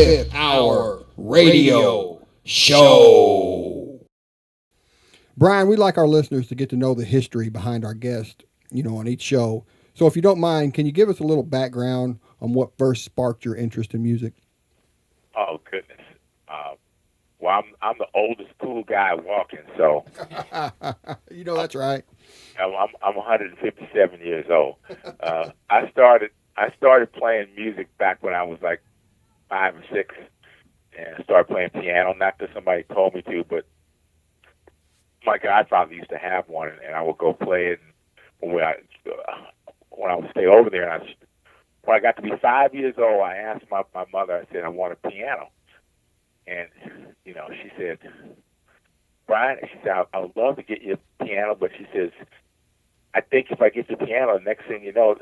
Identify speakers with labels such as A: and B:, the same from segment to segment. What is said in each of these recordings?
A: Fifth Hour Radio Show.
B: Brian, we like our listeners to get to know the history behind our guest, on each show. So if you don't mind, can you give us a little background on what first sparked your interest in music?
C: Oh, goodness. Well, I'm the oldest cool guy walking, so.
B: That's right.
C: I'm 157 years old. I started playing music back when I was like 5 or 6, and started playing piano. Not that somebody told me to, but my godfather used to have one, and I would go play it. And when I would stay over there, and when I got to be 5 years old, I asked my mother. I said I want a piano, and she said, Brian, she said, I would love to get you a piano, but she says, I think if I get you a piano, the next thing you know,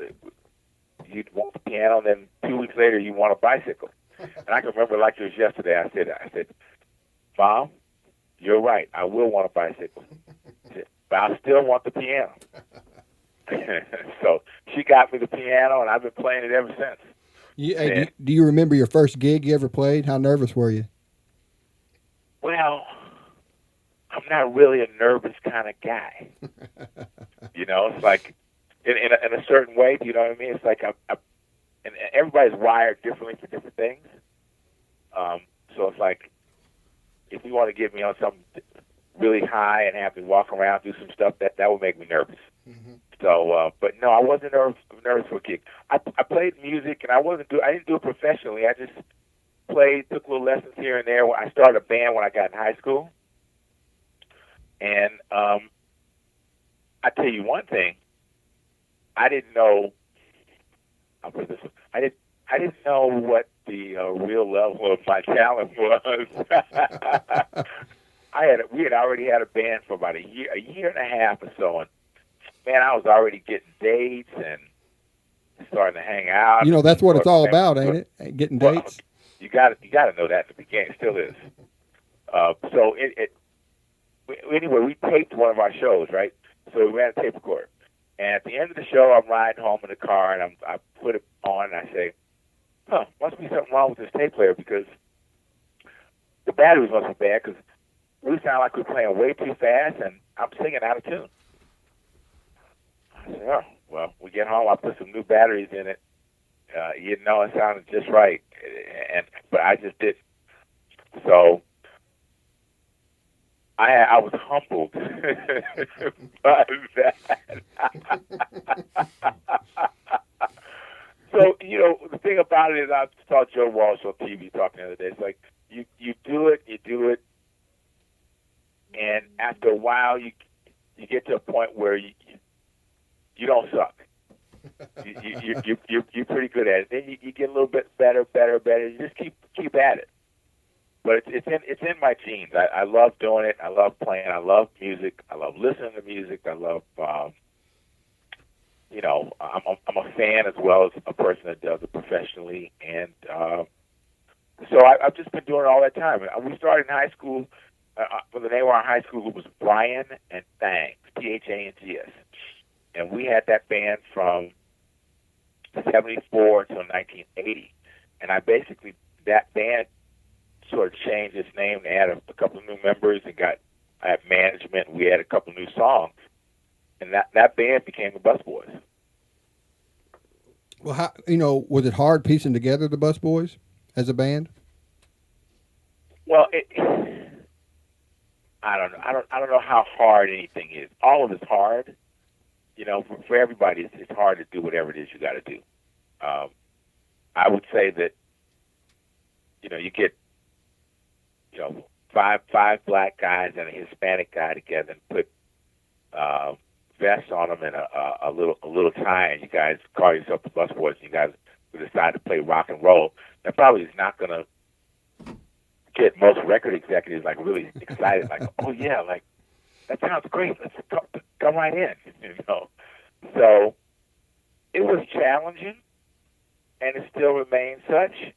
C: you'd want the piano, and then 2 weeks later, you want a bicycle. And I can remember like it was yesterday. I said, Mom, you're right. I will want a bicycle, but I still want the piano. So she got me the piano, and I've been playing it ever since.
B: Do you remember your first gig you ever played? How nervous were you?
C: Well, I'm not really a nervous kind of guy. It's like in a certain way. Do you know what I mean? It's like and everybody's wired differently for different things. So it's like if you want to get me on something really high and have me walk around, do some stuff, that would make me nervous. Mm-hmm. So, but no, I wasn't nervous for a gig. I played music, and I didn't do it professionally. I just played, took little lessons here and there. I started a band when I got in high school, and I tell you one thing, I didn't know. I'll put this. I didn't know what the real level of my talent was. We had already had a band for about a year and a half or so, and man, I was already getting dates and starting to hang out.
B: That's what it's all about, ain't it? Getting dates.
C: You got to know that at the beginning. It still is. So anyway, we taped one of our shows, right? So we ran a tape recorder, and at the end of the show, I'm riding home in the car, and I put it on, and I say, must be something wrong with this tape player, because the batteries must be bad, because we sound like we're playing way too fast, and I'm singing out of tune. I said, oh, well, we get home, I put some new batteries in it. It sounded just right, but I just didn't. So I was humbled by that. So, the thing about it is, I saw Joe Walsh on TV talking the other day. It's like, you do it, and after a while, you get to a point where you don't suck. You're pretty good at it. Then you get a little bit better. You just keep at it. But it's in my genes. I love doing it. I love playing. I love music. I love listening to music. I love I'm a fan as well as a person that does it professionally, and so I've just been doing it all that time. We started in high school. The name of our high school was Brian and Thangs, Thangs, and we had that band from '74 until 1980. And that band sort of changed its name. They had a couple of new members, and I had management. And we had a couple of new songs, and that band became the BusBoys.
B: Well, how, was it hard piecing together the BusBoys as a band?
C: Well, I don't know. I don't know how hard anything is. All of it's hard. For everybody, it's hard to do whatever it is you got to do. I would say that, you get, five black guys and a Hispanic guy together and put vests on them and a little tie, and you guys call yourself the BusBoys, and you guys decide to play rock and roll. That probably is not going to get most record executives like really excited, like, oh yeah, like that sounds great. Let's come right in, So it was challenging, and it still remains such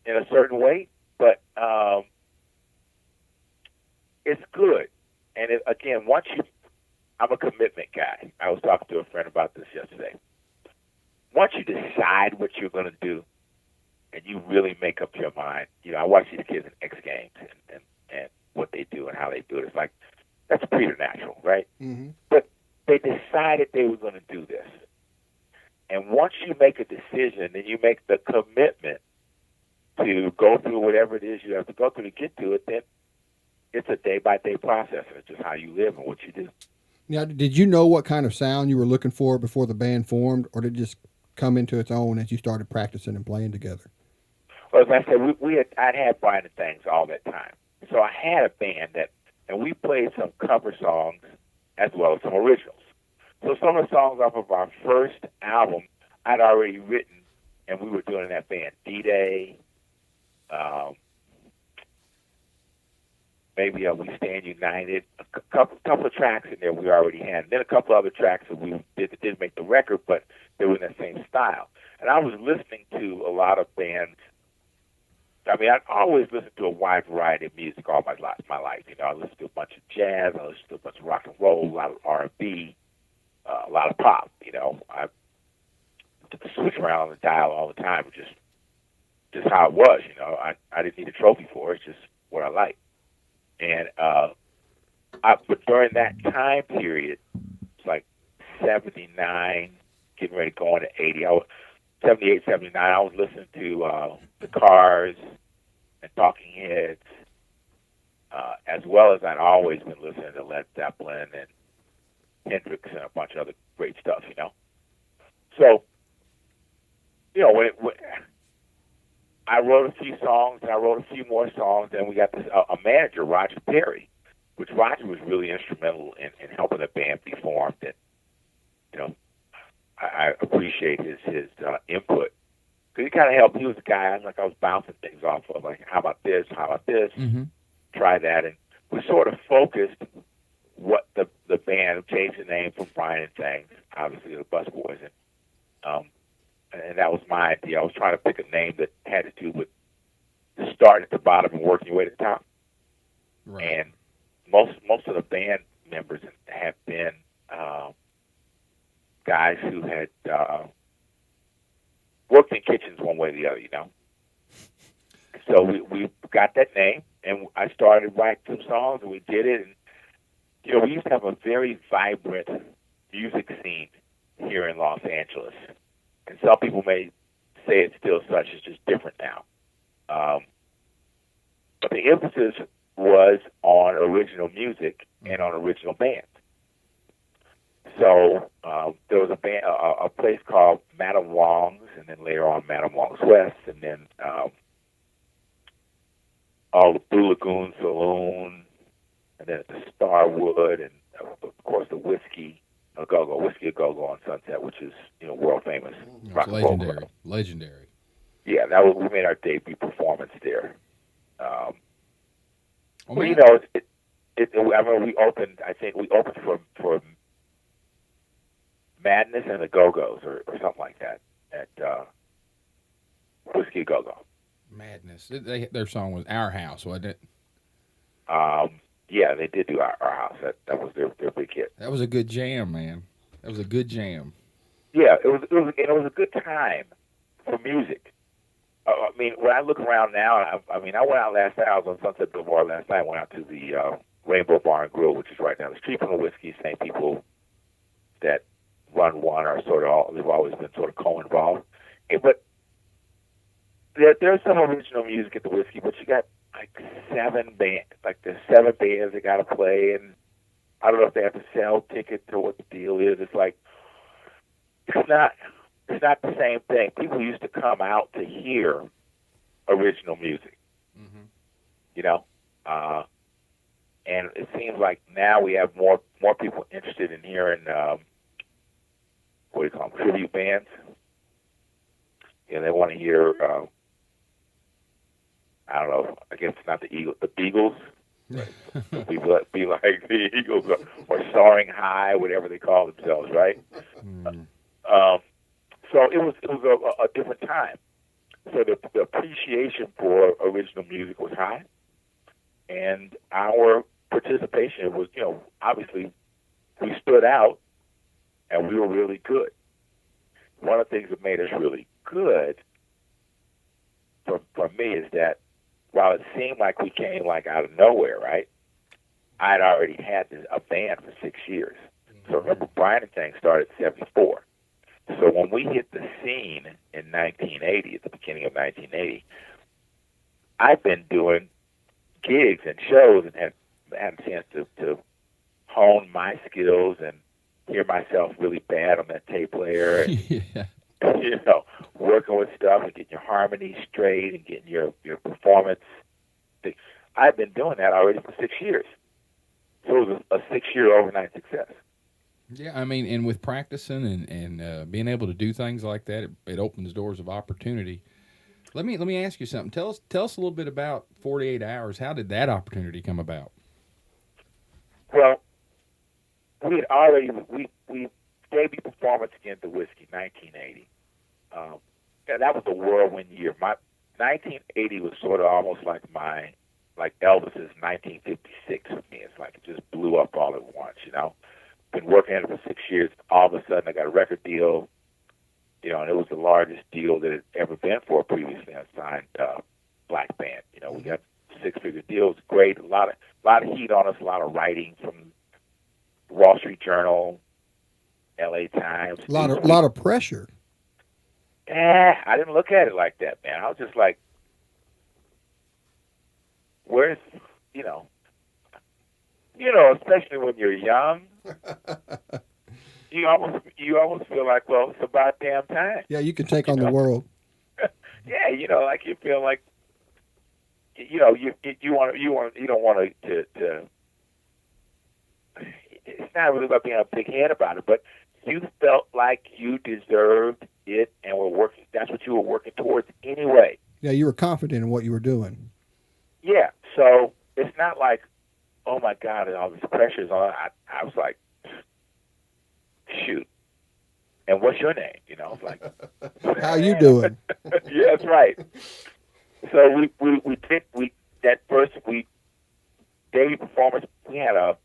C: in a certain way, but it's good. And again, I'm a commitment guy. I was talking to a friend about this yesterday. Once you decide what you're going to do, and you really make up your mind. I watch these kids in X Games and what they do and how they do it. It's like, that's preternatural, right?
B: Mm-hmm.
C: But they decided they were going to do this. And once you make a decision and you make the commitment to go through whatever it is you have to go through to get to it, then it's a day-by-day process. And it's just how you live and what you do.
B: Now, did you know what kind of sound you were looking for before the band formed, or did it just come into its own as you started practicing and playing together?
C: Well, as I said, I'd had Brian and Things all that time. So I had a band and we played some cover songs as well as some originals. So some of the songs off of our first album I'd already written, and we were doing in that band. D-Day, maybe We Stand United, a couple of tracks in there we already had. And then a couple other tracks that we didn't make the record, but they were in that same style. And I was listening to a lot of bands. I mean, I'd always listened to a wide variety of music all my life. I listened to a bunch of jazz, I listened to a bunch of rock and roll, a lot of R&B, a lot of pop. I switch around on the dial all the time, just how it was. I didn't need a trophy for it. It's just what I like. And but during that time period, it's like 79, getting ready to go into 80. 78, 79, I was listening to the Cars and Talking Heads, as well as I'd always been listening to Led Zeppelin and Hendrix and a bunch of other great stuff. So, when I wrote a few songs, and I wrote a few more songs, and we got this a manager, Roger Perry, which Roger was really instrumental in helping the band be formed. And I appreciate his input, because he kind of helped. He was the guy I was bouncing things off of, like, how about this? How about this?
B: Mm-hmm.
C: Try that, and we sort of focused what the band changed the name from Brian and Things, obviously the BusBoys, and that was my idea. I was trying to pick a name that had to do with starting at the bottom and working your way to the top.
B: Right.
C: And most of the band members have been guys who had worked in kitchens one way or the other. So we got that name, and I started writing some songs, and we did it. And we used to have a very vibrant music scene here in Los Angeles. And some people may say it's still such, it's just different now. But the emphasis was on original music and on original bands. So there was a place called Madame Wong's, and then later on Madame Wong's West, and then all the Blue Lagoon Saloon, and then the Starwood, and of course the Whiskey A Go-Go on Sunset, which is world famous.
A: It's legendary.
C: Yeah, we made our debut performance there. We opened. I think we opened for Madness and the Go-Go's or something like that at Whiskey A Go-Go.
A: Madness. Their song was Our House, wasn't it?
C: Yeah, they did do Our House. That was their big hit.
A: That was a good jam, man. That was a good jam.
C: Yeah, it was a good time for music. I mean, when I look around now, I went out last night. I was on Sunset Boulevard last night. I went out to the Rainbow Bar and Grill, which is right down the street from the Whiskey. Same people that run one are they've always been sort of co-involved. But there's some original music at the Whiskey, but you got like 7 bands. Like there's 7 bands that got to play, and I don't know if they have to sell tickets or what the deal is. It's like it's not the same thing. People used to come out to hear original music, and it seems like now we have more people interested in hearing what do you call them, tribute bands. They want to hear. I don't know. I guess not the Eagles, the Beagles. be like the Eagles or Soaring High, whatever they call themselves, right? So it was a different time. So the appreciation for original music was high, and our participation was, obviously we stood out, and we were really good. One of the things that made us really good for me is that while it seemed like we came like out of nowhere, right? I'd already had a band for 6 years. So remember, Brian and Thing started in '74. So when we hit the scene in 1980, at the beginning of 1980, I've been doing gigs and shows and had a chance to hone my skills and hear myself really bad on that tape player. And,
A: Yeah.
C: you know, working with stuff and getting your harmony straight and getting your performance. I've been doing that already for 6 year. So it was a 6-year overnight success.
A: Yeah, I mean, and with practicing and being able to do things like that, it opens doors of opportunity. Let me ask you something. Tell us a little bit about 48 Hours. How did that opportunity come about?
C: Well, we had already we debut performance again at the Whiskey, 1980. That was a whirlwind year. My 1980 was sort of almost like Elvis's 1956 for me. It's like it just blew up all at once, you know. Been working at it for 6 years. All of a sudden, I got a record deal, you know, and it was the largest deal that it had ever been for previously. I signed Black Band. You know, we got 6-figure deals. Great, a lot of heat on us, a lot of writing from Wall Street Journal, L.A. Times.
B: A lot of pressure.
C: I didn't look at it like that, man. I was just like, where's, you know, especially when you're young, you almost feel like, well, it's about damn time.
B: Yeah, you can take on the world.
C: Yeah, you know, like you feel like, you know, you don't want to. It's not really about being a big head about it, but you felt like you deserved it and were working. That's what you were working towards anyway.
B: Yeah, you were confident in what you were doing.
C: Yeah, so it's not like, oh my God, and all these pressures on. I was like, shoot. And what's your name? You know, it's like,
B: how you doing?
C: Yeah, that's right. So we that first debut performance. We had a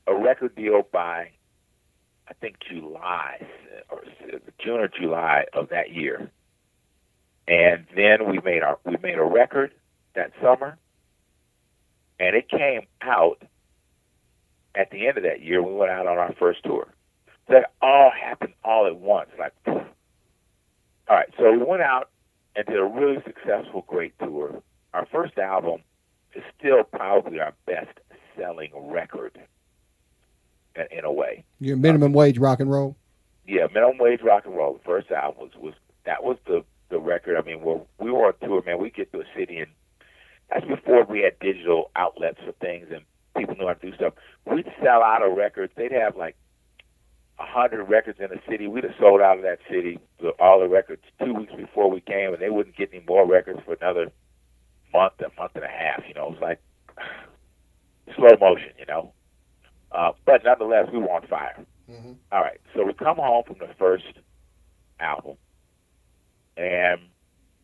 C: record deal by, I think, July or June or July of that year, and then we made a record that summer, and it came out at the end of that year. We went out on our first tour. That all happened all at once. Like, all right, so we went out and did a really successful, great tour. Our first album is still probably our best-selling record in a way.
B: Your minimum wage rock and roll?
C: Yeah, minimum wage rock and roll. The first album was the record. I mean, we were on tour, man. We get to a city, and that's before we had digital outlets for things and people knew how to do stuff. We'd sell out of records. They'd have like 100 records in the city. We'd have sold out of that city, all the records, 2 weeks before we came, and they wouldn't get any more records for another month and a half. You know, it was like slow motion, you know. But nonetheless, we were on fire. Mm-hmm. All right, so we come home from the first album, and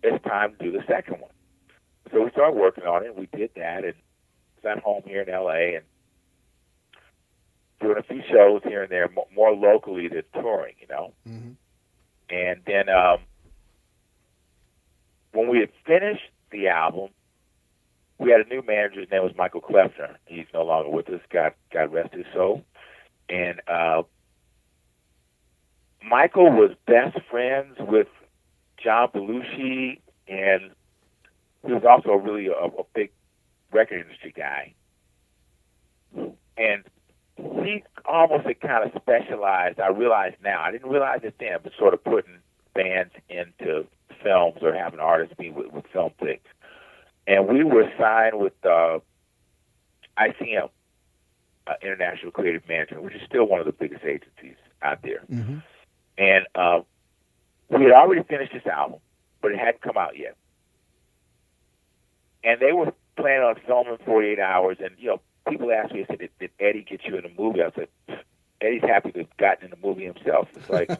C: it's time to do the second one. So we started working on it. We did that, and sat home here in L.A. and doing a few shows here and there, more locally than touring, you know. Mm-hmm. And then when we had finished the album, we had a new manager. His name was Michael Kleffner. He's no longer with us. God rest his soul. And Michael was best friends with John Belushi, and he was also really a big record industry guy. And he almost had kind of specialized, I realize now, I didn't realize it then, but sort of putting bands into films or having artists be with film things. And we were signed with ICM, International Creative Management, which is still one of the biggest agencies out there. Mm-hmm. And we had already finished this album, but it hadn't come out yet. And they were planning on filming 48 Hours, and, you know, people asked me, I said, did Eddie get you in a movie? I said, Eddie's happy to have gotten in the movie himself. It's like,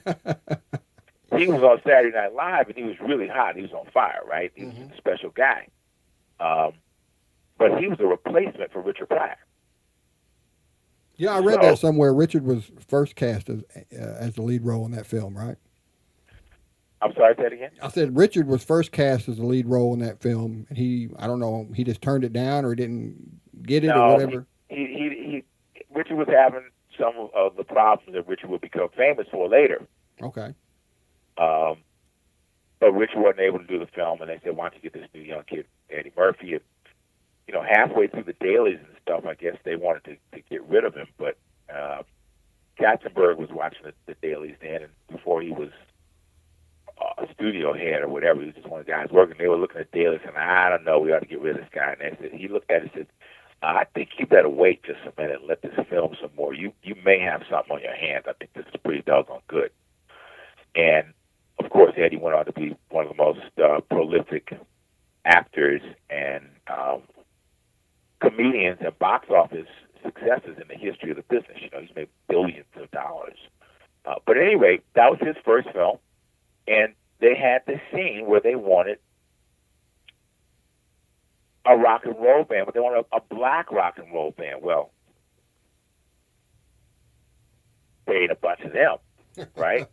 C: he was on Saturday Night Live, and he was really hot. He was on fire, right? He was a special guy. But he was a replacement for Richard Pryor.
B: Yeah, I read that somewhere. Richard was first cast as the lead role in that film, right?
C: I'm sorry, say that again?
B: I said Richard was first cast as the lead role in that film, and I don't know, he just turned it down or didn't get it or
C: No,
B: whatever.
C: he Richard was having some of the problems that Richard would become famous for later.
B: Okay.
C: Um, but Richard wasn't able to do the film, and they said, why don't you get this new young kid, Eddie Murphy? And, halfway through the dailies and stuff, I guess they wanted to get rid of him, but Katzenberg was watching the dailies then, and before he was a studio head or whatever, he was just one of the guys working. They were looking at dailies and I don't know, we ought to get rid of this guy. And he looked at it and said, I think you better wait just a minute and let this film some more. You may have something on your hands. I think this is pretty doggone good. And of course, Eddie went on to be one of the most prolific actors and comedians and box office successes in the history of the business. He's made billions of dollars. But at any rate, that was his first film. And they had this scene where they wanted a rock and roll band, but they wanted a black rock and roll band. Well, there ain't a bunch of them, right?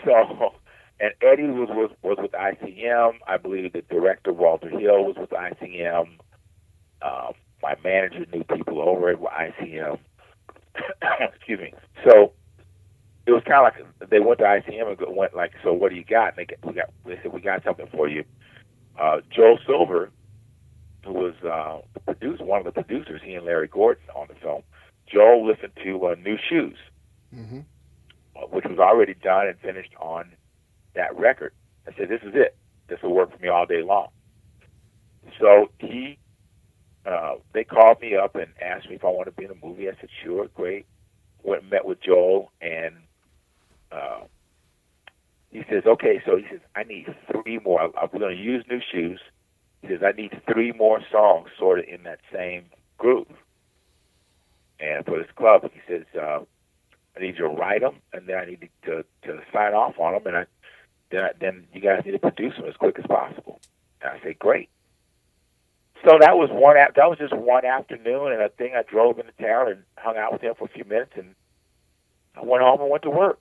C: So, and Eddie was with ICM. I believe the director, Walter Hill, was with ICM. My manager knew people over at ICM. Excuse me. So it was kind of like they went to ICM and went like, so what do you got? And they said, we got something for you. Joel Silver, who was one of the producers, he and Larry Gordon on the film. Joel listened to New Shoes,
B: mm-hmm.
C: Which was already done and finished on that record. I said, this is it. This will work for me all day long. So they called me up and asked me if I wanted to be in a movie. I said, sure, great. Went and met with Joel, and he says, okay, so he says, I need 3 more. I'm going to use New Shoes. He says, I need 3 more songs sort of in that same groove. And for this club, he says, I need you to write them, and then I need to sign off on them, and then you guys need to produce them as quick as possible. And I said, great. So that was just one afternoon, and I drove into town and hung out with him for a few minutes, and I went home and went to work.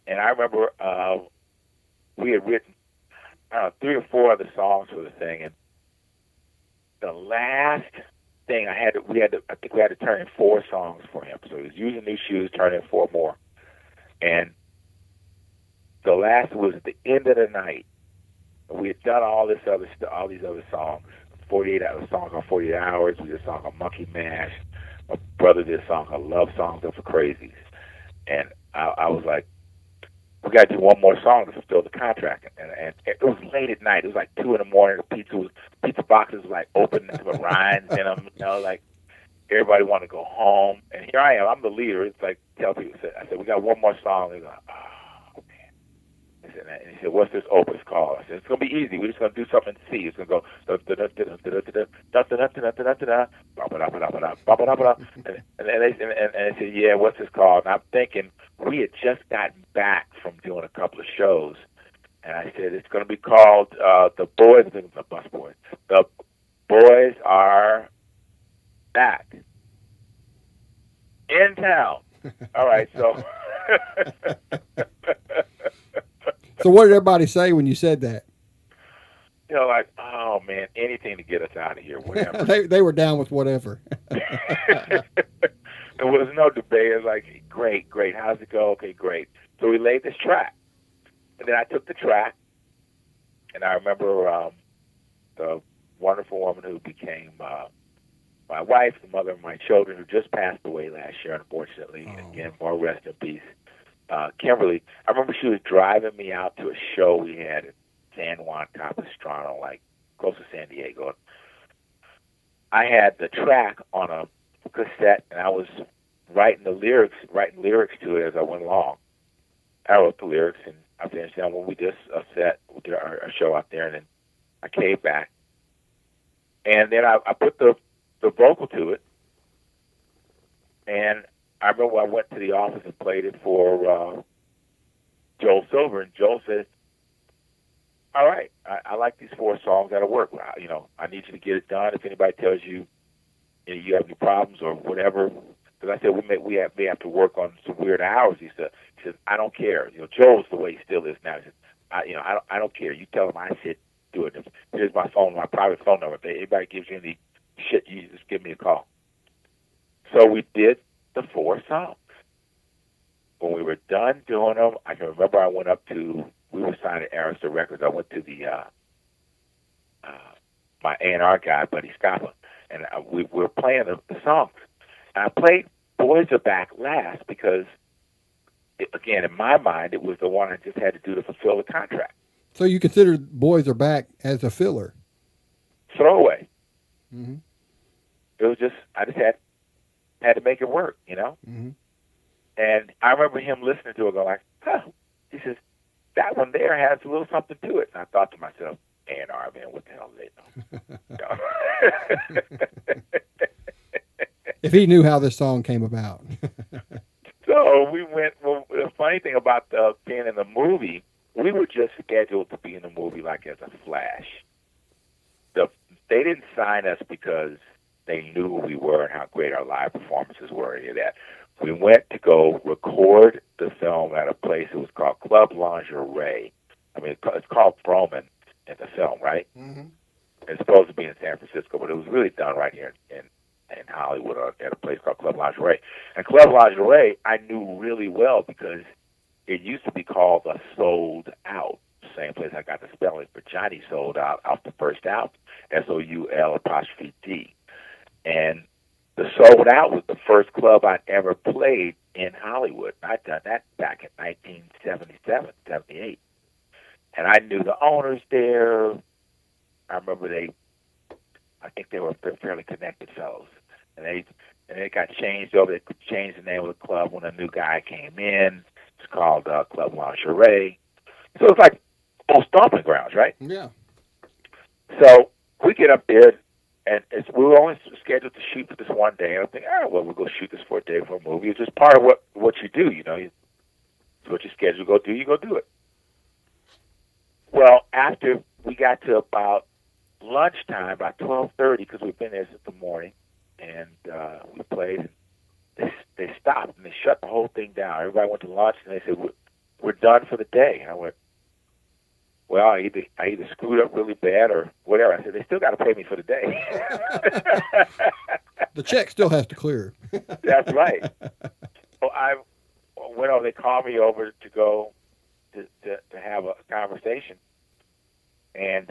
C: And I remember we had written 3 or 4 other songs for the thing, and the last thing I think we had to turn in 4 songs for him. So he was using New Shoes, turning in 4 more. And the last was at the end of the night. We had done all these other songs, 48 hour songs on 48 hours. We did a song on Monkey Mash. My brother did a song called Love Songs for Crazies. And I was like, we got to do one more song to fulfill the contract. And it was late at night. It was like 2 in the morning. The pizza boxes were like open with rinds in them. Like everybody wanted to go home. And here I am. I'm the leader. It's like, tell people, I said, we got one more song. They're like, oh, man. And he said, what's this opus called? I said, it's going to be easy. We're just going to do something in C. It's going to go, and they said, yeah, what's this called? And I'm thinking, we had just gotten back from doing a couple of shows. And I said, it's going to be called The Boys, the BusBoys. The Boys Are Back in town. All right, so.
B: So what did everybody say when you said that?
C: Like, oh man, anything to get us out of here, whatever.
B: they were down with whatever.
C: There was no debate. It was like, great. How's it go? Okay, great. So we laid this track. And then I took the track, and I remember the wonderful woman who became my wife, the mother of my children, who just passed away last year, unfortunately.
B: Oh.
C: Again, more rest in peace. Kimberly, I remember she was driving me out to a show we had at San Juan Capistrano, like close to San Diego. I had the track on a cassette, and I was writing lyrics to it as I went along. I wrote the lyrics, and I finished them when we did we did our show out there, and then I came back. And then I put the vocal to it, and I remember I went to the office and played it for Joel Silver, and Joel said, all right, I like these 4 songs. That'll work. I need you to get it done. If anybody tells you, you have any problems or whatever, because I said we have to work on some weird hours. He said, I don't care. Joel's the way he still is now. He said, I don't care. You tell them I said do it. Here's my phone, my private phone number. If anybody gives you any shit, you just give me a call. So we did the 4 songs. When we were done doing them, I can remember we were signed at Arista Records. I went to the my A&R guy, Buddy Scapa, and we were playing the songs. And I played Boys Are Back last because, again, in my mind, it was the one I just had to do to fulfill the contract.
B: So you considered Boys Are Back as a filler?
C: Throwaway.
B: Mm-hmm.
C: It was just, I just had to make it work, you know?
B: Mm-hmm.
C: And I remember him listening to it going like, huh. He says, that one there has a little something to it. And I thought to myself, A&R, man, what the hell do they know?
B: If he knew how this song came about.
C: So we went, well, the funny thing about being in the movie, we were just scheduled to be in the movie like as a flash. They didn't sign us because they knew who we were and how great our live performances were, any of that. We went to go record the film at a place. It was called Club Lingerie. I mean, it's called Frontman in the film, right?
B: Mm-hmm.
C: It's supposed to be in San Francisco, but it was really done right here in Hollywood at a place called Club Lingerie. And Club Lingerie, I knew really well because it used to be called the Sold Out. Same place I got the spelling for Johnny Sold Out off the first album, SOUL''D. And the Sold Out was the first club I'd ever played in Hollywood. I'd done that back in 1977, 78. And I knew the owners there. I remember I think they were fairly connected fellows. And they got changed over. They changed the name of the club when a new guy came in. It's called Club Lingerie. So it's like old stomping grounds, right?
B: Yeah.
C: So we get up there, and we were only scheduled to shoot for this one day. And I'm thinking, well, we'll go shoot this for a day for a movie. It's just part of what you do, you know. It's what you schedule to go do, you go do it. Well, after we got to about lunchtime, about 12:30, because we've been there since the morning, and we played, and they stopped, and they shut the whole thing down. Everybody went to lunch, and they said, we're done for the day. And I went, well, I either screwed up really bad or whatever. I said, they still got to pay me for the day.
B: The check still has to clear.
C: That's right. So I went over. They called me over to go to have a conversation. And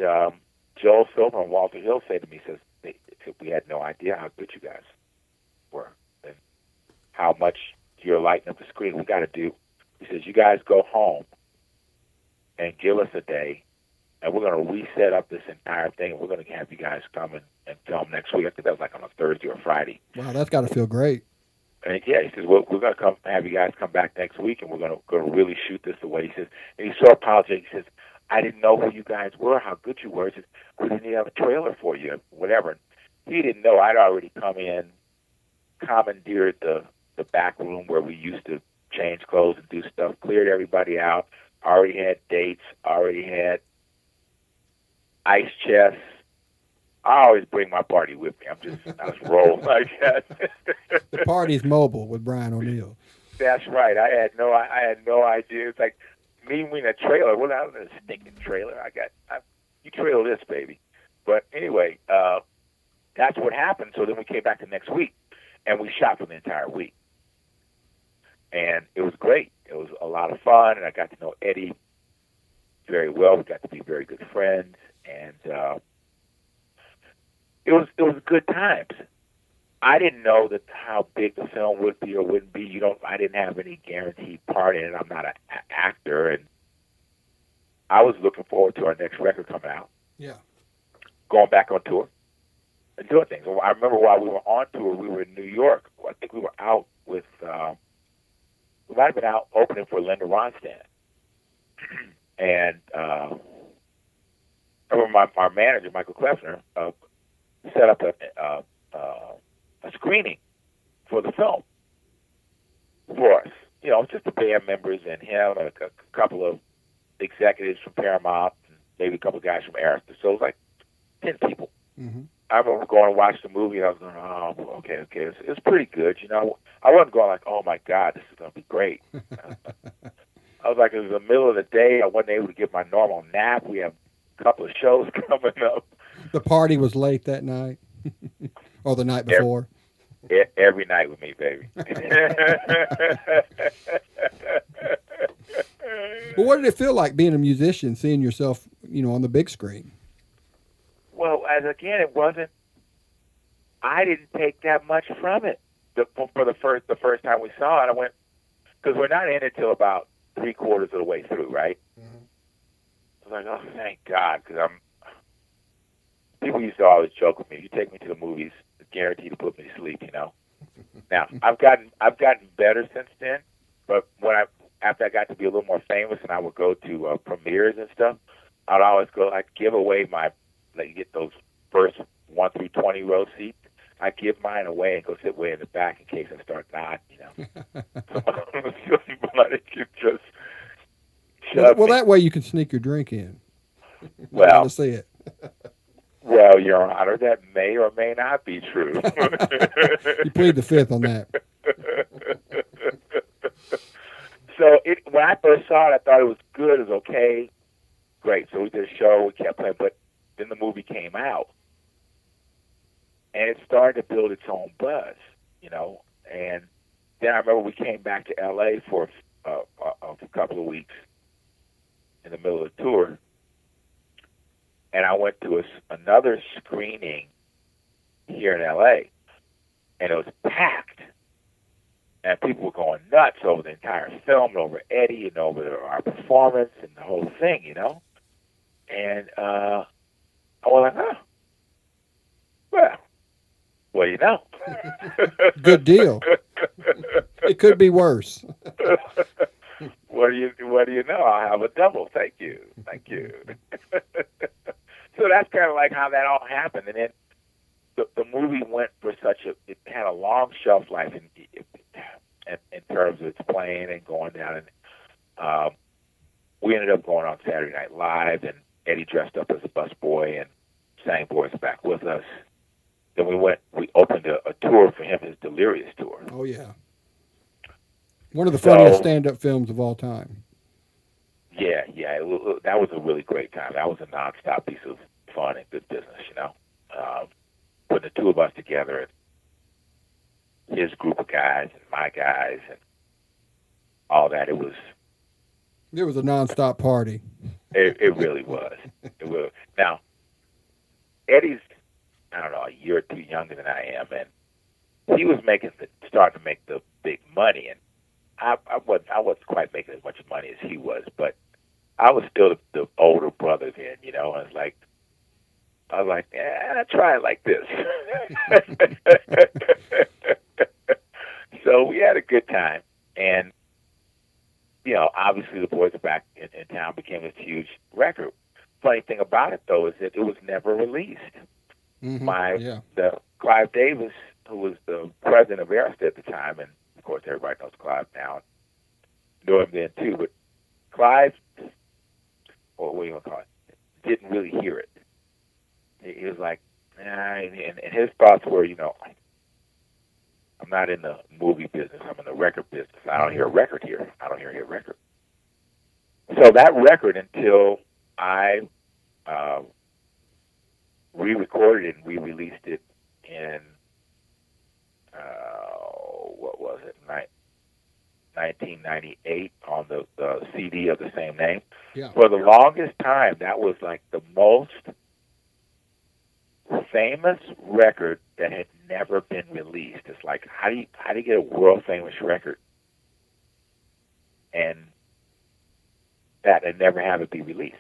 C: Joel Silver and Walter Hill said to me, says, we had no idea how good you guys were and how much you're lighting up the screen. We got to do. He says, you guys go home and give us a day, and we're going to reset up this entire thing, and we're going to have you guys come and film next week. I think that was like on a Thursday or Friday.
B: Wow, that's got to feel great.
C: And yeah, he says, well, we're going to have you guys come back next week, and we're going to really shoot this the way. He says, and he's so apologetic. He says, I didn't know who you guys were, how good you were. He says, we didn't even have a trailer for you, whatever. And he didn't know I'd already come in, commandeered the back room where we used to change clothes and do stuff, cleared everybody out, already had dates, already had ice chests. I always bring my party with me. I was rolling like that.
B: The party's mobile with Brian O'Neill.
C: That's right. I had no idea. It's like me winning a trailer. Well, I was in a stinking trailer. You trailer this, baby. But anyway, that's what happened. So then we came back the next week, and we shot for the entire week. And it was great. It was a lot of fun, and I got to know Eddie very well. We got to be very good friends, and it was good times. I didn't know that how big the film would be or wouldn't be. I didn't have any guaranteed part in it. I'm not an actor, and I was looking forward to our next record coming out.
B: Yeah,
C: going back on tour and doing things. I remember while we were on tour, we were in New York. I think we were out with. We might have been out opening for Linda Ronstadt. And I remember our manager, Michael Kleffner, set up a screening for the film for us. You know, just the band members and him and a couple of executives from Paramount and maybe a couple of guys from Arista. So it was like 10 people. Mm-hmm. I remember going to watch the movie, and I was going, oh, okay. It's pretty good, you know. I wasn't going like, oh, my God, this is going to be great. I was like, it was the middle of the day. I wasn't able to get my normal nap. We have a couple of shows coming up.
B: The party was late that night, or the night before.
C: Every night with me, baby.
B: But what did it feel like being a musician, seeing yourself, on the big screen?
C: Well, it wasn't. I didn't take that much from it. For the first time we saw it, I went, because we're not in it till about 3/4 of the way through, right? Mm-hmm. I was like, oh, thank God, because people used to always joke with me. If you take me to the movies, it's guaranteed to put me to sleep. Now I've gotten better since then, but after I got to be a little more famous, and I would go to premieres and stuff, I'd always go. I'd give away get those first 1 through 20 row seats. I give mine away and go sit way in the back in case I start nodding. Somebody could just shove
B: well,
C: me.
B: that way you can sneak your drink in.
C: Well,
B: to see it.
C: Well, Your Honor, that may or may not be true.
B: You plead the fifth on that.
C: So when I first saw it, I thought it was good. It was okay. Great. So we did a show. We kept playing. But then the movie came out. And it started to build its own buzz, And then I remember we came back to L.A. for a couple of weeks in the middle of the tour. And I went to another screening here in L.A., and it was packed. And people were going nuts over the entire film, and over Eddie, and over our performance, and the whole thing, And I was like, well, what do you know?
B: Good deal. It could be worse.
C: What do you know? I'll have a double. Thank you. So that's kind of like how that all happened. And then the movie went for it had a long shelf life in terms of its playing and going down. And we ended up going on Saturday Night Live, and Eddie dressed up as a busboy and sang Boys Back With Us. Then we opened a tour for him, his Delirious tour.
B: Oh, yeah. One of the funniest stand-up films of all time.
C: Yeah. That was a really great time. That was a nonstop piece of fun and good business, Putting the two of us together, and his group of guys and my guys and all that. It was
B: a nonstop party.
C: It really was. It was. Now, Eddie's, I don't know, a year or two younger than I am, and he was starting to make the big money, and I wasn't quite making as much money as he was, but I was still the older brother then, and I was like, try it like this. So we had a good time, and obviously the Boys Are Back in Town became this huge record. Funny thing about it, though, is that it was never released.
B: Mm-hmm.
C: The Clive Davis, who was the president of Arista at the time, and of course everybody knows Clive now, knew him then too, but Clive, or what do you want to call it, didn't really hear it. He was like, and his thoughts were, I'm not in the movie business, I'm in the record business. I don't hear a record here. I don't hear a record. So that record, until I re-recorded it and re-released it in, what was it, 1998 on the CD of the same name.
B: Yeah.
C: For the longest time, that was like the most famous record that had never been released. It's like, how do you get a world famous record and never have it be released?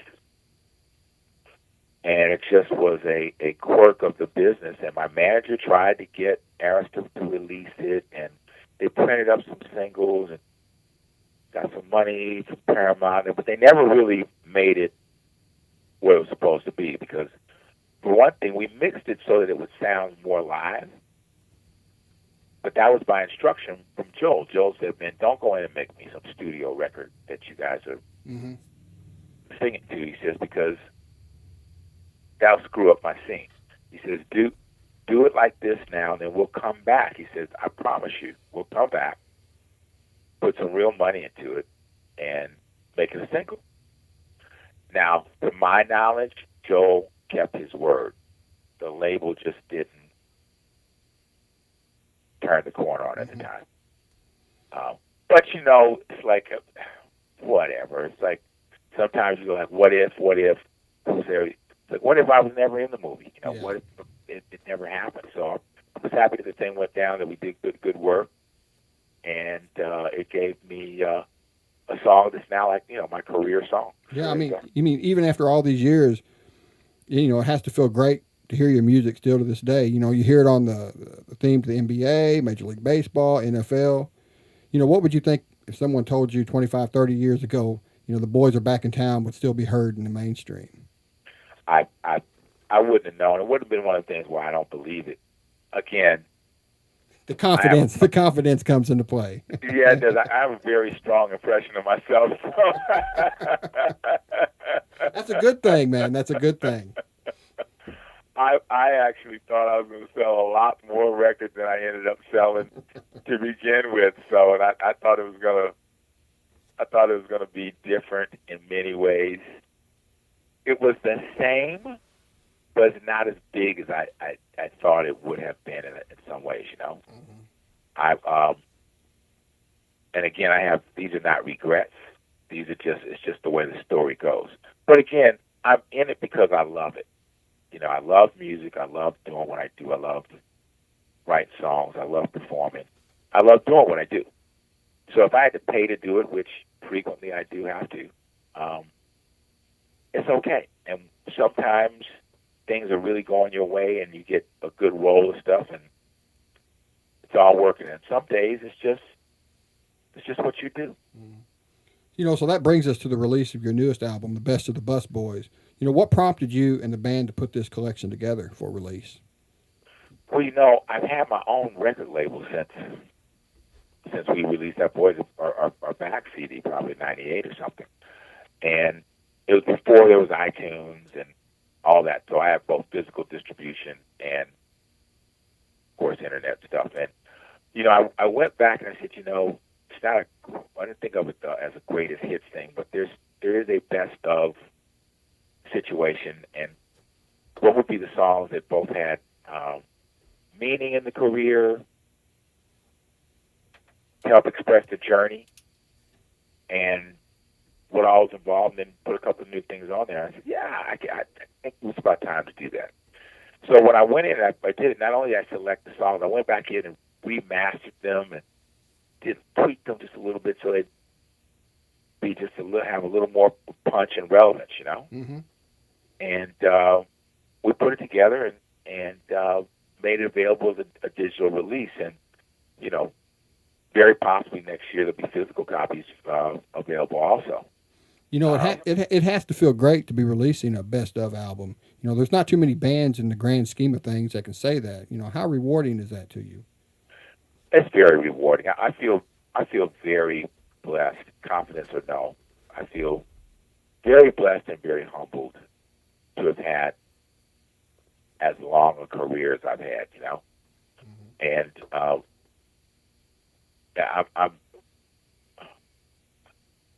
C: And it just was a quirk of the business. And my manager tried to get Arista to release it, and they printed up some singles and got some money from Paramount, but they never really made it where it was supposed to be, because for one thing, we mixed it so that it would sound more live. But that was by instruction from Joel. Joel said, man, don't go in and make me some studio record that you guys are singing to. He says, because that'll screw up my scene. He says, do it like this now, and then we'll come back. He says, I promise you, we'll come back, put some real money into it, and make it a single. Now, to my knowledge, Joel kept his word. The label just didn't turn the corner on it at the time. But it's like whatever. It's like sometimes you go like, what if? Who's there? It's like, what if I was never in the movie? What if it never happened? So I was happy that the thing went down, that we did good work, and it gave me a song that's now like my career song.
B: Yeah, I mean, even after all these years, it has to feel great to hear your music still to this day. You hear it on the theme to the NBA, Major League Baseball, NFL. What would you think if someone told you 25, 30 years ago, the boys are back in town would still be heard in the mainstream?
C: I wouldn't have known. It would have been one of the things where I don't believe it. Again,
B: the confidence comes into play.
C: Yeah, it does. I have a very strong impression of myself.
B: That's a good thing, man. That's a good thing.
C: I actually thought I was going to sell a lot more records than I ended up selling to begin with. So, and I thought it was going to be different in many ways. It was the same, but it's not as big as I thought it would have been in some ways. Mm-hmm. And again, these are not regrets. It's just the way the story goes. But again, I'm in it because I love it. I love music. I love doing what I do. I love writing songs. I love performing. I love doing what I do. So if I had to pay to do it, which frequently I do have to, it's okay. And sometimes things are really going your way and you get a good roll of stuff and it's all working. And some days it's just what you do.
B: So that brings us to the release of your newest album, The Best of the BusBoys. What prompted you and the band to put this collection together for release?
C: Well, I've had my own record label since we released that Boys our back CD, probably 98 or something. And it was before there was iTunes and all that. So I have both physical distribution and, of course, internet stuff. And, I went back and I said, it's not I didn't think of it as a greatest hits thing, but there is a best of situation, and what would be the songs that both had meaning in the career, help express the journey, and what all was involved, and then put a couple of new things on there. I said, I think it was about time to do that. So when I went in, I did it. Not only did I select the songs, I went back in and remastered them and tweak them just a little bit so they'd be have a little more punch and relevance,
B: Mm-hmm.
C: And we put it together and made it available as a digital release. And, very possibly next year there'll be physical copies available also.
B: It has to feel great to be releasing a best of album. There's not too many bands in the grand scheme of things that can say that. How rewarding is that to you?
C: It's very rewarding. I feel very blessed, confidence or no. I feel very blessed and very humbled to have had as long a career as I've had, Mm-hmm. And I'm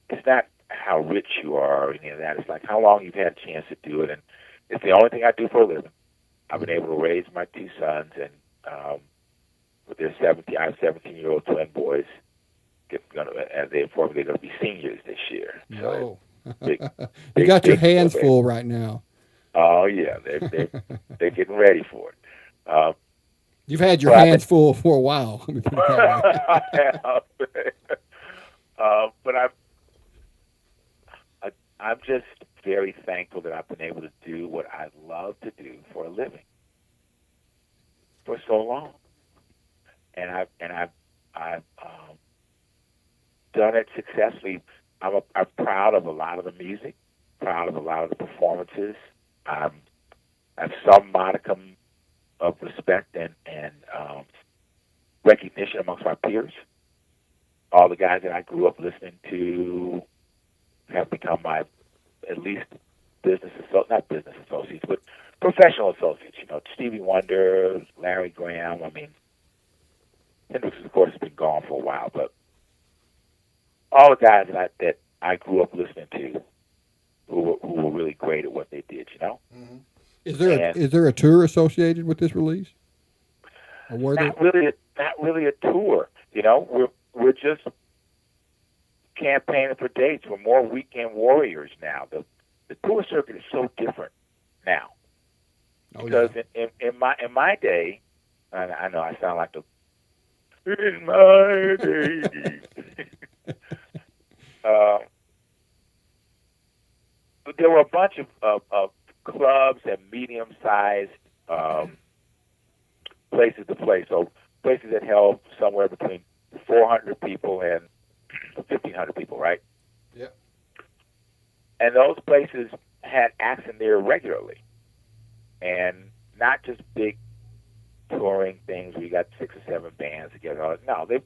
C: it's not how rich you are or any of that. It's like how long you've had a chance to do it, and it's the only thing I do for a living. I've been able to raise my two sons, and with their 17, I have 17-year-old twin boys. As they informed me, they're going to be seniors this year.
B: So you got your hands full right now.
C: Oh yeah, they're getting ready for it.
B: You've had your hands full for a while. Let me put it that way.
C: I have. But I'm just very thankful that I've been able to do what I love to do for a living for so long, and I've done it successfully. I'm proud of a lot of the music, proud of a lot of the performances. I have some modicum of respect and recognition amongst my peers. All the guys that I grew up listening to have become my at least not business associates, but professional associates. Stevie Wonder, Larry Graham. I mean, Hendrix, of course, has been gone for a while, but all the guys that I grew up listening to, who were really great at what they did, you know.
B: Mm-hmm. Is there a tour associated with this release? Or were
C: not really a tour, you know. We're just campaigning for dates. We're more weekend warriors now. The tour circuit is so different now. Because in my day, I know I sound like the in my day. There were a bunch of clubs and medium-sized places to play. So places that held somewhere between 400 people and 1,500 people, right?
B: Yeah.
C: And those places had acts in there regularly, and not just big touring things where you got 6 or 7 bands together. No, it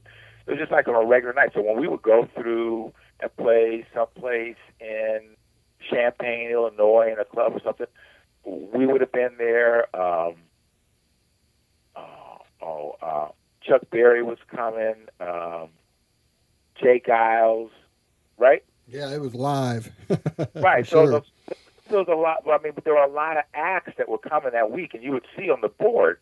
C: was just like on a regular night. So when we would go through and play someplace in Champaign, Illinois, in a club or something, we would have been there. Chuck Berry was coming. Jay Giles, right?
B: Yeah, it was live.
C: Right.
B: Sure.
C: So there was a lot. Well, I mean, but there were a lot of acts that were coming that week, and you would see on the board,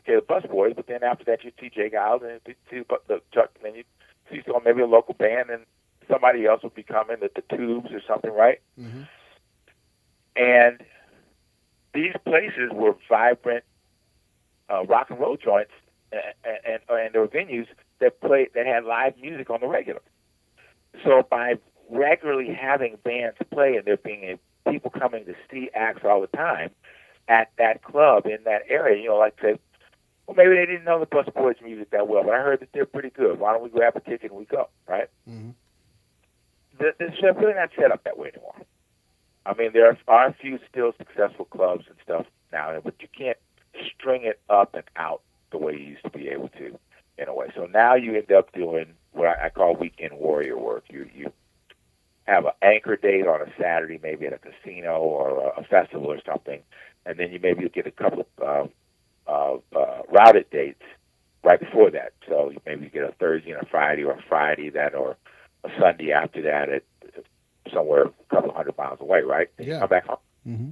C: okay, the BusBoys. But then after that, you'd see Jay Giles, and you'd see the Chuck, and then you'd see maybe a local band, and somebody else would be coming, the Tubes or something, right?
B: Mm-hmm.
C: And these places were vibrant rock and roll joints, and there were venues that had live music on the regular. So by regularly having bands play and there being people coming to see acts all the time at that club in that area, you know, like say, well, maybe they didn't know the BusBoys music that well, but I heard that they're pretty good. Why don't we grab a ticket and we go, right?
B: Mm-hmm.
C: It's really not set up that way anymore. I mean, there are a few still successful clubs and stuff now, but you can't string it up and out the way you used to be able to, in a way. So now you end up doing what I call weekend warrior work. You have an anchor date on a Saturday, maybe at a casino or a festival or something, and then you maybe get a couple of routed dates right before that. So maybe you get a Thursday and a Friday, or a Friday that, or a Sunday after that at somewhere a couple of 100 miles away, right? And you come back home.
B: Mm-hmm.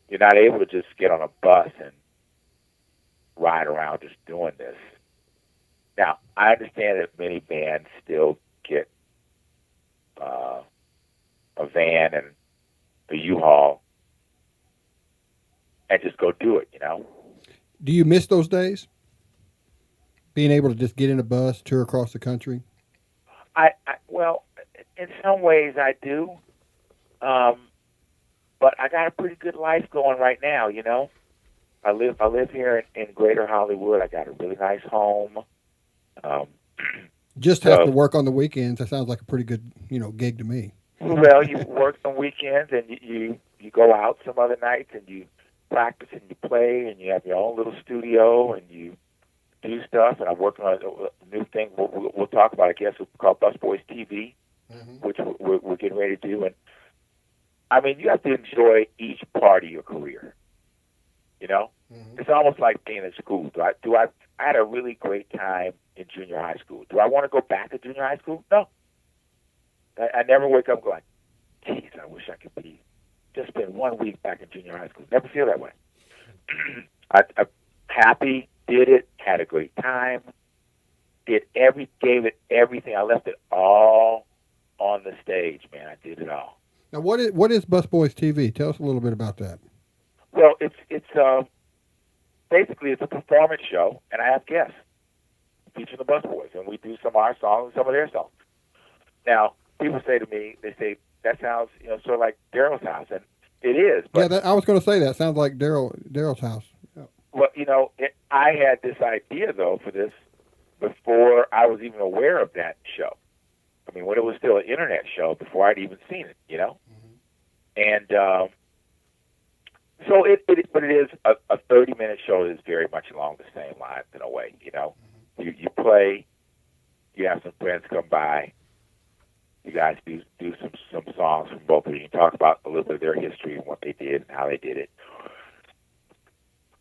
C: You're not able to just get on a bus and ride around just doing this. Now, I understand that many bands still get a van and a U-Haul and just go do it, you know?
B: Do you miss those days? Being able to just get in a bus, tour across the country?
C: Well, in some ways I do. But I got a pretty good life going right now, you know? I live here in Greater Hollywood. I got a really nice home.
B: Just have to work on the weekends. That sounds like a pretty good, gig to me.
C: Well, you work on weekends and you go out some other nights and you practice and you play and you have your own little studio and you do stuff. And I'm working on a new thing we'll talk about, I guess, it's called BusBoys TV, which we're getting ready to do. And I mean, you have to enjoy each part of your career. You know, it's almost like being in school. I had a really great time in junior high school. Do I want to go back to junior high school? No. I never wake up going, geez, I wish I could just spend 1 week back in junior high school. Never feel that way. I'm happy, did it, had a great time, gave it everything. I left it all on the stage, man. I did it all.
B: Now, what is BusBoys TV? Tell us a little bit about that.
C: Well, it's basically it's a performance show, and I have guests featuring the BusBoys, and we do some of our songs and some of their songs. Now, people say to me, they say, that sounds, sort of like Daryl's house, and it is. But,
B: I was going to say that. Sounds like Daryl's house. Yeah.
C: Well, I had this idea, though, for this before I was even aware of that show. I mean, when it was still an internet show, before I'd even seen it, And so but it is a 30-minute show that is very much along the same lines in a way, You play, you have some friends come by, you guys do some songs from both of you. You talk about a little bit of their history and what they did and how they did it.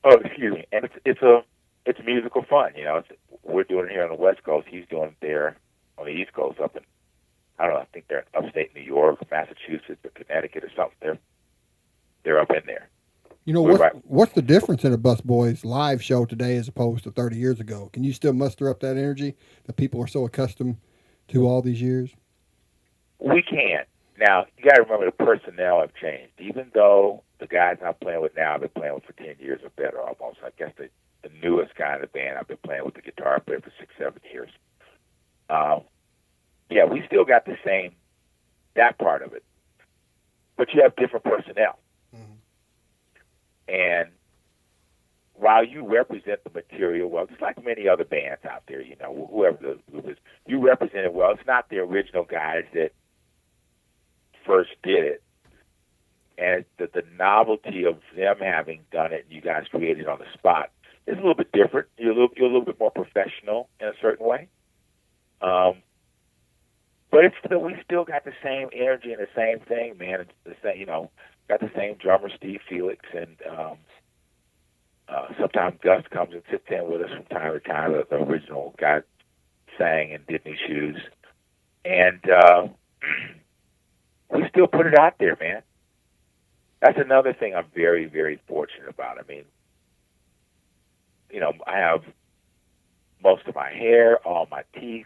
C: Oh, excuse me. And it's musical fun, We're doing it here on the West Coast. He's doing it there on the East Coast up in I don't know. I think they're in upstate New York, Massachusetts, or Connecticut, or something. They're up in there.
B: You know, what's the difference in a BusBoys live show today as opposed to 30 years ago? Can you still muster up that energy that people are so accustomed to all these years?
C: We can. Now, you got to remember the personnel have changed. Even though the guys I'm playing with now, I've been playing with for 10 years or better almost. I guess the newest guy in the band, I've been playing with the guitar player for 6, 7 years. Yeah, we still got the same, that part of it. But you have different personnel. And while you represent the material well, just like many other bands out there, you know, whoever the group is, you represent it well. It's not the original guys that first did it. And the novelty of them having done it and you guys created it on the spot is a little bit different. You're a little bit more professional in a certain way. But it's still, we still got the same energy and the same thing, man. It's the same, you know, got the same drummer, Steve Felix, and sometimes Gus comes and sits in with us from time to time. The original guy sang and did new shoes. And we still put it out there, man. That's another thing I'm very, very fortunate about. I mean, you know, I have most of my hair, all my teeth.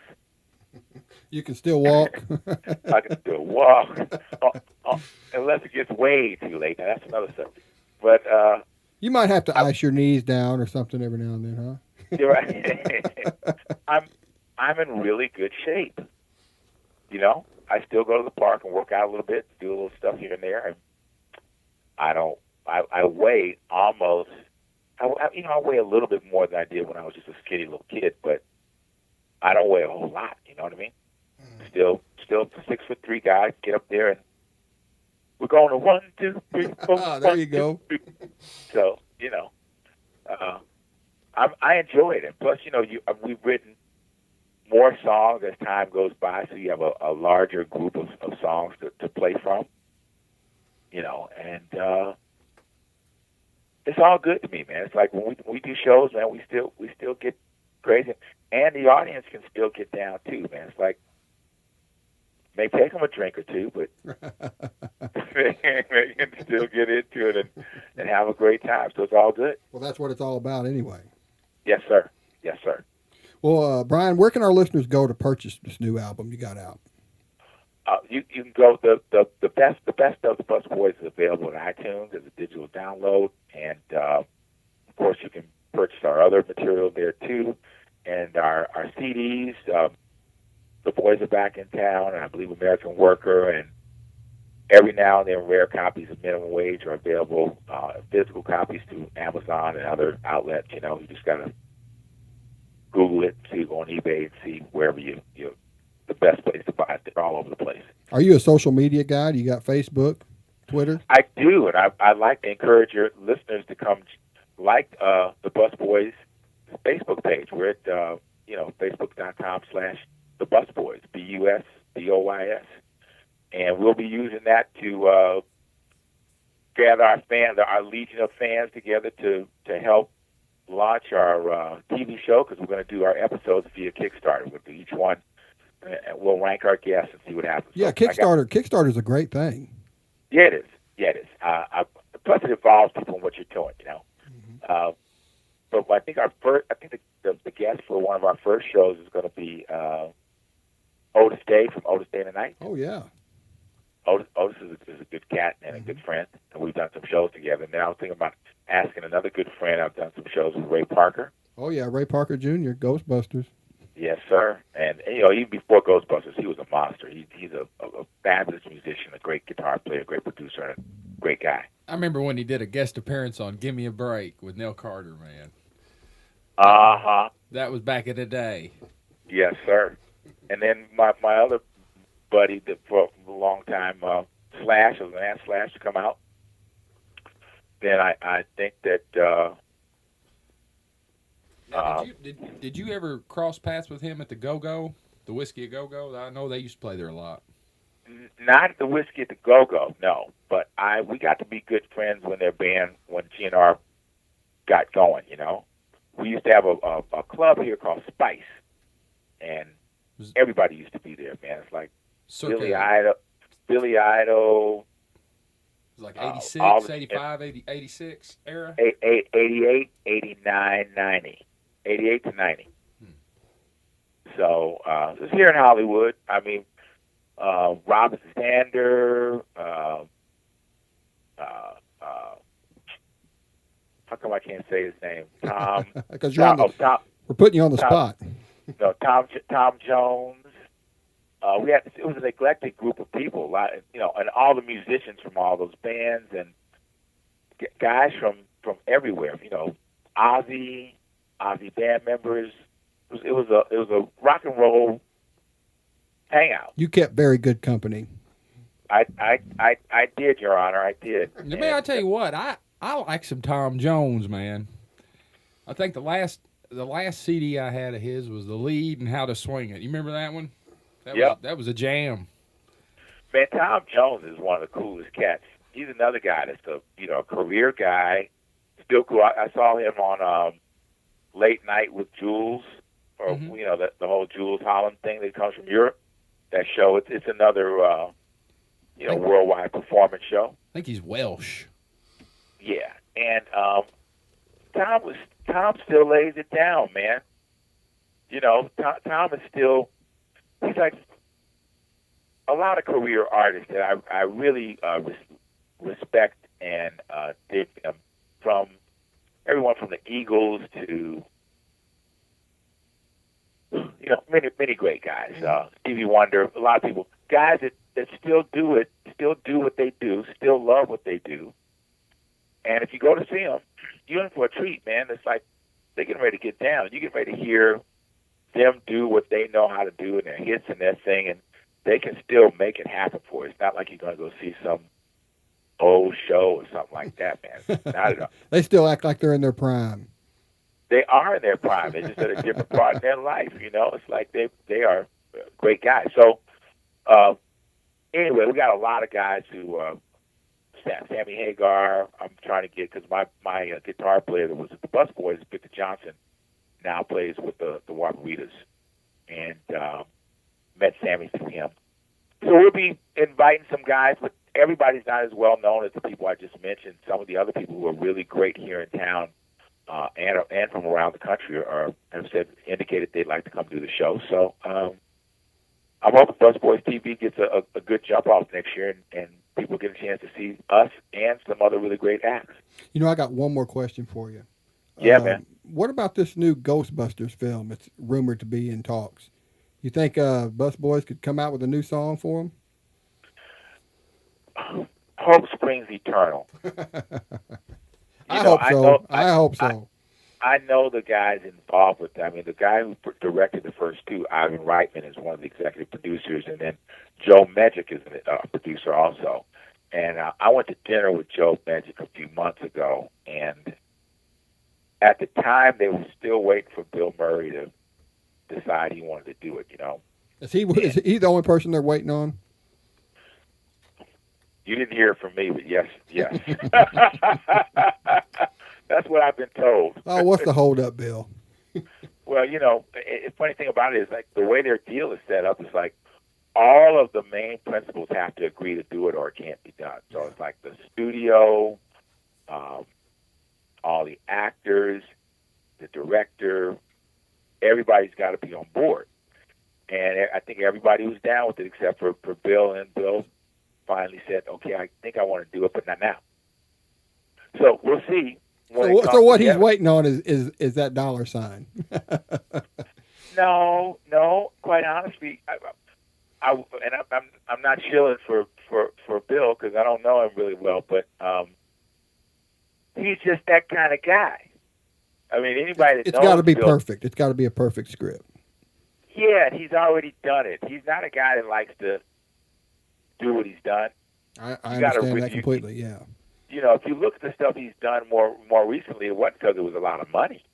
B: You can still walk.
C: I can still walk, unless it gets way too late. Now, that's another subject. But
B: you might have to ice your knees down or something every now and then, huh?
C: You're right. I'm in really good shape. You know, I still go to the park and work out a little bit, do a little stuff here and there, and I weigh almost. I weigh a little bit more than I did when I was just a skinny little kid, but I don't weigh a whole lot. You know what I mean? Still 6'3" guy. Get up there and we're going to 1, 2, 3, 4.
B: There you go.
C: 2, 3. So you know, I enjoy it, and plus, you know, we've written more songs as time goes by, so you have a larger group of songs to play from. You know, and it's all good to me, man. It's like when we do shows, man, we still get crazy, and the audience can still get down too, man. It's like may take them a drink or two, but they can still get into it and have a great time. So it's all good.
B: Well, that's what it's all about, anyway.
C: Yes, sir. Yes, sir.
B: Well, Brian, where can our listeners go to purchase this new album you got out?
C: You can go. The best of the BusBoys is available on iTunes as a digital download, and of course you can purchase our other material there too, and our CDs. The Boys Are Back in Town, and I believe American Worker, and every now and then rare copies of Minimum Wage are available, physical copies through Amazon and other outlets. You know, you just gotta Google it, see, go on eBay and see wherever you the best place to buy it. They're all over the place.
B: Are you a social media guy? Do you got Facebook, Twitter?
C: I do, and I like to encourage your listeners to come like the BusBoys Facebook page. We're at facebook.com/the BusBoys, BusBoys, and we'll be using that to gather our legion of fans together to help launch our TV show, because we're going to do our episodes via Kickstarter. We'll do each one, and we'll rank our guests and see what happens.
B: Yeah,
C: so
B: Kickstarter's a great thing.
C: Yeah, it is. Yeah, it is. Plus, it involves people in what you're doing, you know. Mm-hmm. But I think the guest for one of our first shows is going to be Otis Day from Otis Day and the Night.
B: Oh yeah.
C: Otis is a good cat and a good friend, and we've done some shows together. Now I'm thinking about asking another good friend. I've done some shows with Ray Parker.
B: Oh yeah, Ray Parker Jr., Ghostbusters.
C: Yes, sir. And you know, even before Ghostbusters, he was a monster. He's a fabulous musician, a great guitar player, a great producer, and a great guy.
A: I remember when he did a guest appearance on "Give Me a Break" with Nell Carter, man. That was back in the day.
C: Yes, sir. And then my other buddy that for a long time, Slash, was an asked Slash to come out. Then I think that.
A: Did you ever cross paths with him at the Go-Go, the Whiskey at Go-Go? I know they used to play there a lot.
C: Not at the Whiskey at the Go-Go, no. But we got to be good friends when GNR got going, you know. We used to have a club here called Spice, and everybody used to be there, man. It's like
A: Circa,
C: Billy Idol.
A: like 86,
C: all the,
A: 85, 80, 86 era?
C: 88, 89, 90. 88 to 90. So, it's here in Hollywood. I mean, Robert Sander, how come I can't say his name? Tom.
B: Because we're putting you on the spot.
C: No, Tom Jones. It was an eclectic group of people, and all the musicians from all those bands and guys from everywhere. Ozzy band members. It was a rock and roll hangout.
B: You kept very good company.
C: I did, Your Honor. I did.
A: May I tell you what? I like some Tom Jones, man. I think the last CD I had of his was The Lead and How to Swing It. You remember that one? That was a jam.
C: Man, Tom Jones is one of the coolest cats. He's another guy that's a career guy. Still cool. I saw him on Late Night with Jules, or the whole Jules Holland thing that comes from Europe. That show. It's another worldwide performance show.
A: I think he's Welsh.
C: Yeah, and Tom still lays it down, man. Tom is still. He's like a lot of career artists that I really respect and dig them, from everyone from the Eagles to many great guys. Stevie Wonder, a lot of people, guys that still do what they do, still love what they do. And if you go to see them, you're in for a treat, man. It's like they're getting ready to get down. You get ready to hear them do what they know how to do in their hits and their thing, and they can still make it happen for you. It's not like you're going to go see some old show or something like that, man. Not at all.
B: They still act like they're in their prime.
C: They are in their prime. They're just at a different part in their life, It's like they are great guys. So, anyway, we got a lot of guys who, Sammy Hagar, I'm trying to get, because my guitar player that was at the BusBoys, Vic Johnson, now plays with the Waparitas, and met Sammy through him. So we'll be inviting some guys, but everybody's not as well known as the people I just mentioned. Some of the other people who are really great here in town and from around the country have indicated they'd like to come do the show. So I'm hoping BusBoys TV gets a good jump off next year, and people get a chance to see us and some other really great acts.
B: I got one more question for you.
C: Yeah, man.
B: What about this new Ghostbusters film? It's rumored to be in talks. You think BusBoys could come out with a new song for them?
C: Hope springs eternal.
B: I hope so. I hope so.
C: I know the guys involved with that. I mean, the guy who directed the first two, Ivan Reitman, is one of the executive producers, and then Joe Medjick is a producer also. And I went to dinner with Joe Medjick a few months ago, and at the time they were still waiting for Bill Murray to decide he wanted to do it.
B: Is he the only person they're waiting on?
C: You didn't hear it from me, but yes. That's what I've been told.
B: Oh, what's the holdup, Bill?
C: Well, the funny thing about it is, like, the way their deal is set up is like all of the main principals have to agree to do it or it can't be done. So it's like the studio, all the actors, the director, everybody's got to be on board. And I think everybody was down with it except for Bill, and Bill finally said, okay, I think I want to do it, but not now. So we'll see.
B: So what he's waiting on is that dollar sign.
C: No. Quite honestly, I'm not shilling for Bill because I don't know him really well, but he's just that kind of guy. I mean, anybody that
B: it's
C: knows
B: got to be
C: Bill,
B: perfect. It's got to be a perfect script.
C: Yeah, he's already done it. He's not a guy that likes to do what he's done.
B: I understand that completely. Yeah.
C: If you look at the stuff he's done more recently, it wasn't because it was a lot of money.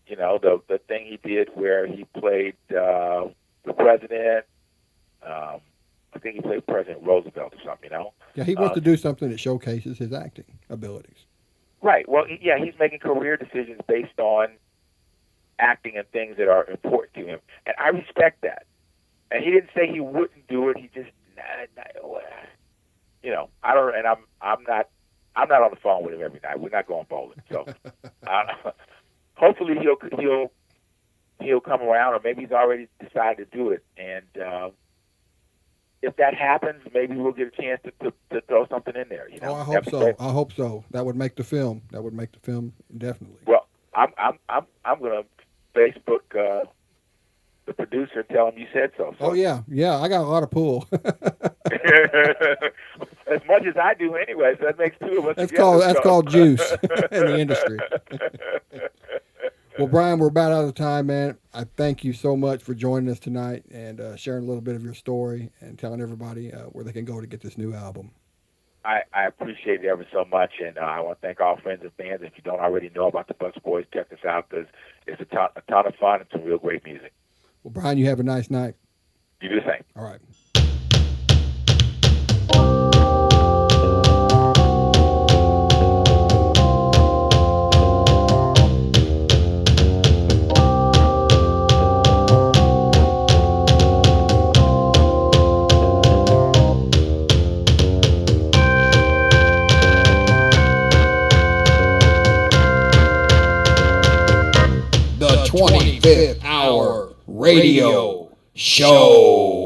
C: The thing he did where he played the president. I think he played President Roosevelt or something.
B: Yeah, he wants to do something that showcases his acting abilities.
C: Right. Well, yeah, he's making career decisions based on acting and things that are important to him, and I respect that. And he didn't say he wouldn't do it. He just you know, I don't, and I'm not on the phone with him every night. We're not going bowling, so hopefully he'll come around, or maybe he's already decided to do it. And if that happens, maybe we'll get a chance to throw something in there. You know,
B: I hope so. I hope so. That would make the film. That would make the film definitely.
C: Well, I'm gonna Facebook the producer and tell him you said so.
B: Oh yeah, I got a lot of pull.
C: As much as I do, anyway. So that makes two of us.
B: That's called juice in the industry. Well, Brian, we're about out of time, man. I thank you so much for joining us tonight and sharing a little bit of your story and telling everybody where they can go to get this new album.
C: I appreciate it ever so much, and I want to thank all friends and fans. If you don't already know about the BusBoys, check us out, because it's a ton of fun and some real great music.
B: Well, Brian, you have a nice night.
C: You do the same.
B: All right.
D: The 25th Hour Radio Show.